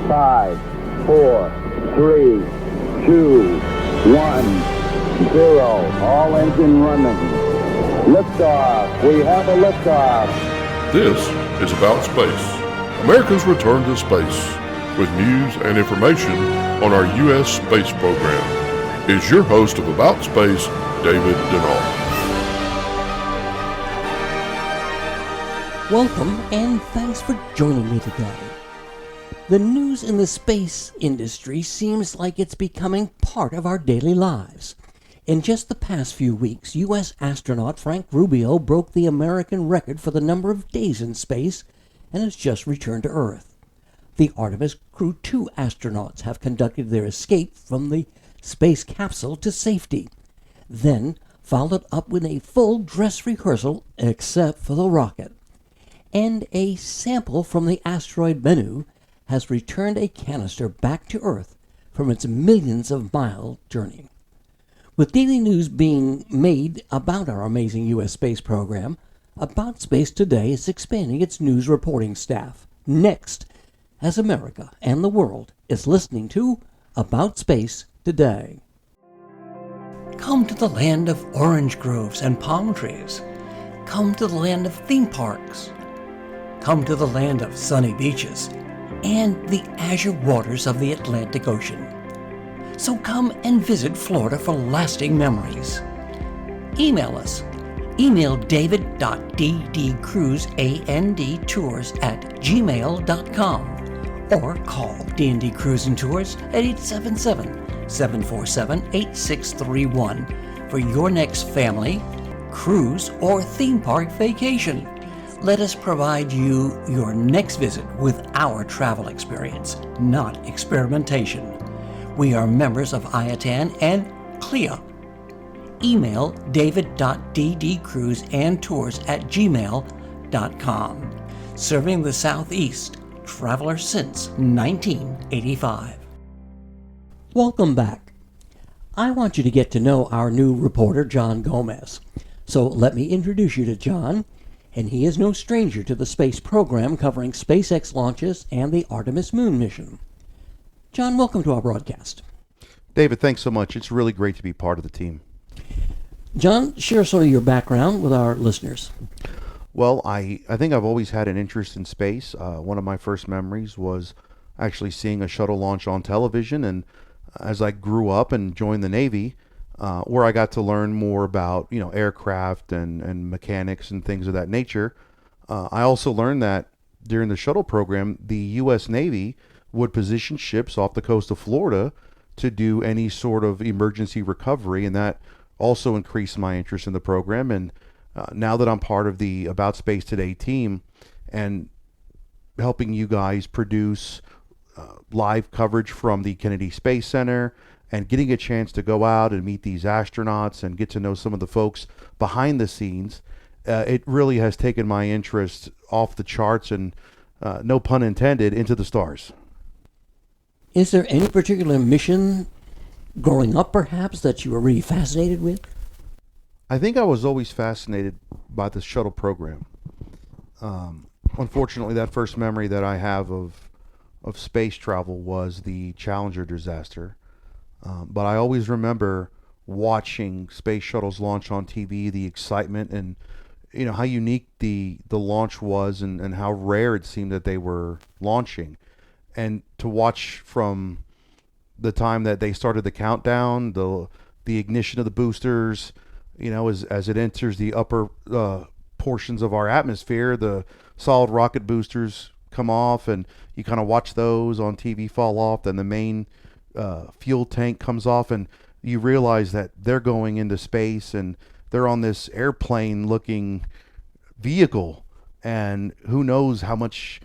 5, 4, 3, 2, 1, 0. All engine running. Liftoff. We have a liftoff. This is About Space, America's return to space, with news and information on our U.S. space program. Is your host of About Space, David Denault. Welcome, and thanks for joining me today. The news in the space industry seems like it's becoming part of our daily lives. In just the past few weeks, U.S. astronaut Frank Rubio broke the American record for the number of days in space and has just returned to Earth. The Artemis Crew 2 astronauts have conducted their escape from the space capsule to safety, then followed up with a full dress rehearsal except for the rocket. And a sample from the asteroid Bennu has returned a canister back to Earth from its millions of mile journey. With daily news being made about our amazing U.S. space program, About Space Today is expanding its news reporting staff. Next, as America and the world is listening to About Space Today. Come to the land of orange groves and palm trees. Come to the land of theme parks. Come to the land of sunny beaches and the azure waters of the Atlantic Ocean. So come and visit Florida for lasting memories. Email us. Email david.ddcruiseandtours@gmail.com or call D&D Cruise and Tours at 877-747-8631 for your next family, cruise, or theme park vacation. Let us provide you your next visit with our travel experience, not experimentation. We are members of IATAN and CLIA. Email david.ddcruiseandtours@gmail.com. Serving the Southeast, traveler since 1985. Welcome back. I want you to get to know our new reporter, John Gomez. So let me introduce you to John, and he is no stranger to the space program covering SpaceX launches and the Artemis moon mission. John, welcome to our broadcast. David, thanks so much. It's really great to be part of the team. John, share sort of your background with our listeners. Well, I think I've always had an interest in space. One of my first memories was actually seeing a shuttle launch on television, and as I grew up and joined the Navy, where I got to learn more about aircraft and mechanics and things of that nature, I also learned that during the shuttle program, the U.S. Navy would position ships off the coast of Florida to do any sort of emergency recovery, and that also increased my interest in the program. And now that I'm part of the About Space Today team and helping you guys produce live coverage from the Kennedy Space Center and getting a chance to go out and meet these astronauts and get to know some of the folks behind the scenes, it really has taken my interest off the charts and, no pun intended, into the stars. Is there any particular mission growing up, perhaps, that you were really fascinated with? I think I was always fascinated by the shuttle program. Unfortunately, that first memory that I have of space travel was the Challenger disaster. But I always remember watching space shuttles launch on TV, the excitement, and how unique the launch was and how rare it seemed that they were launching. And to watch from the time that they started the countdown, the ignition of the boosters, as it enters the upper portions of our atmosphere, the solid rocket boosters come off, and you kind of watch those on TV fall off. Then the main fuel tank comes off, and you realize that they're going into space, and they're on this airplane-looking vehicle, and who knows how much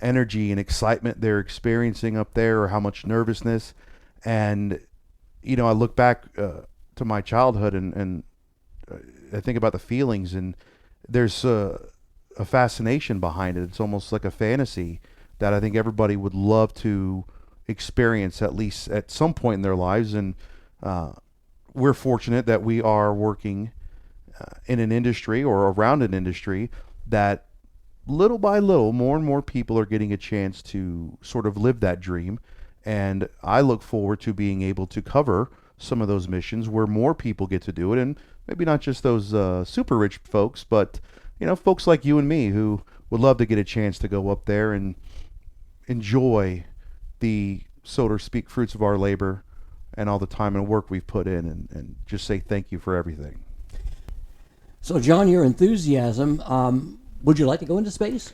energy and excitement they're experiencing up there, or how much nervousness. And I look back to my childhood and I think about the feelings, and there's a fascination behind it. It's almost like a fantasy that I think everybody would love to experience at least at some point in their lives. And we're fortunate that we are working in an industry or around an industry that little by little, more and more people are getting a chance to sort of live that dream. And I look forward to being able to cover some of those missions where more people get to do it. And maybe not just those super rich folks, but, folks like you and me who would love to get a chance to go up there and enjoy the, so to speak, fruits of our labor and all the time and work we've put in, and just say thank you for everything. So, John, your enthusiasm, would you like to go into space?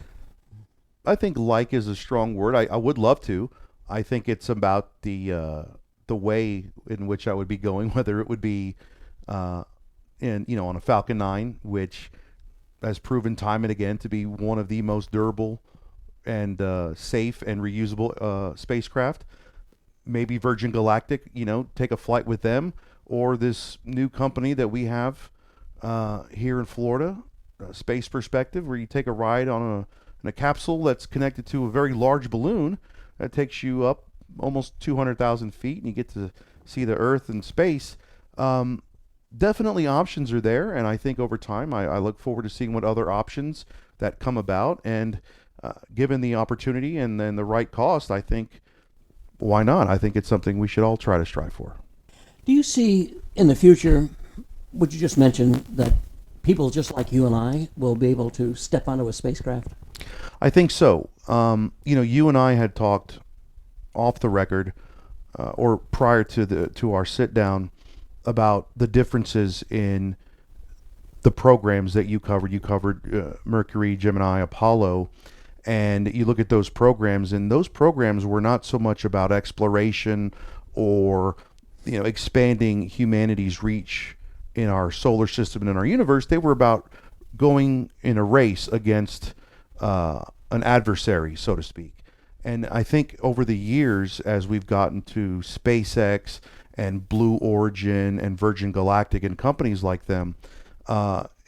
I think like is a strong word. I would love to. I think it's about the way in which I would be going, whether it would be on a Falcon 9, which has proven time and again to be one of the most durable and safe and reusable spacecraft. Maybe Virgin Galactic, take a flight with them, or this new company that we have here in Florida, Space Perspective, where you take a ride in a capsule that's connected to a very large balloon that takes you up almost 200,000 feet, and you get to see the Earth and space. Definitely options are there, and I think over time I look forward to seeing what other options that come about, and given the opportunity and then the right cost, I think, why not? I think it's something we should all try to strive for. Do you see in the future, would you just mention that people just like you and I will be able to step onto a spacecraft? I think so. You and I had talked off the record or prior to our sit down about the differences in the programs that you covered. You covered Mercury, Gemini, Apollo, and you look at those programs, and those programs were not so much about exploration or expanding humanity's reach in our solar system and in our universe. They were about going in a race against an adversary, so to speak. And I think over the years, as we've gotten to SpaceX and Blue Origin and Virgin Galactic and companies like them,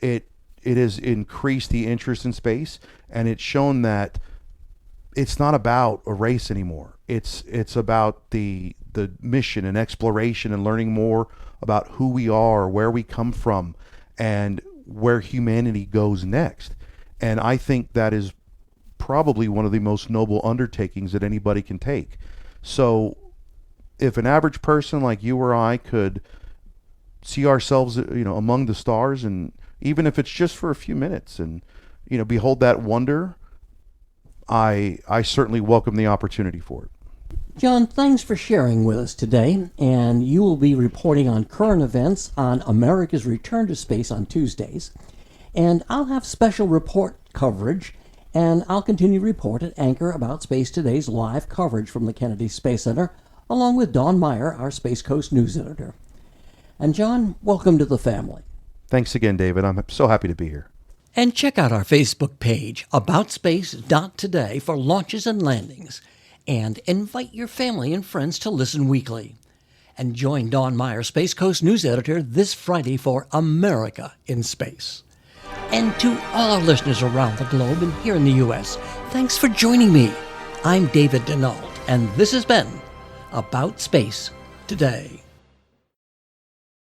it has increased the interest in space, and it's shown that it's not about a race anymore. It's about the mission and exploration and learning more about who we are, where we come from, and where humanity goes next. And I think that is probably one of the most noble undertakings that anybody can take. So if an average person like you or I could see ourselves, among the stars, and even if it's just for a few minutes, and behold that wonder, I certainly welcome the opportunity for it. John, thanks for sharing with us today, and you will be reporting on current events on America's return to space on Tuesdays, and I'll have special report coverage, and I'll continue to report at Anchor About Space Today's live coverage from the Kennedy Space Center, along with Don Meyer, our Space Coast news editor. And John, welcome to the family. Thanks again, David. I'm so happy to be here. And check out our Facebook page, aboutspace.today, for launches and landings. And invite your family and friends to listen weekly. And join Don Meyer, Space Coast news editor, this Friday for America in Space. And to all our listeners around the globe and here in the U.S., thanks for joining me. I'm David Denault, and this has been About Space Today.